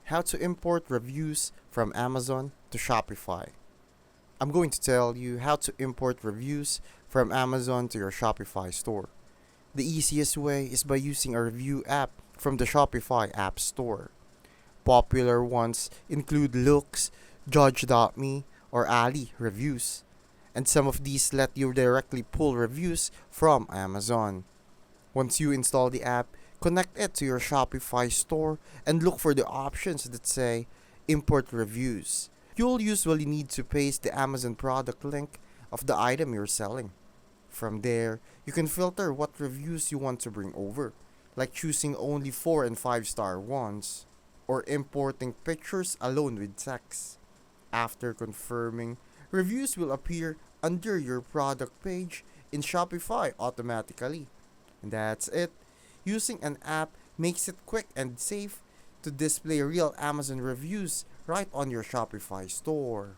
How to import reviews from Amazon to Shopify. I'm going to tell you how to import reviews from Amazon to your Shopify store. The easiest way is by using a review app from the Shopify App Store. Popular ones include Looks, Judge.me, or Ali reviews, and some of these let you directly pull reviews from Amazon. Once you install the app, connect it to your Shopify store and look for the options that say Import Reviews. You'll usually need to paste the Amazon product link of the item you're selling. From there, you can filter what reviews you want to bring over, like choosing only 4 and 5-star ones, or importing pictures alone with text. After confirming, reviews will appear under your product page in Shopify automatically. And that's it. Using an app makes it quick and safe to display real Amazon reviews right on your Shopify store.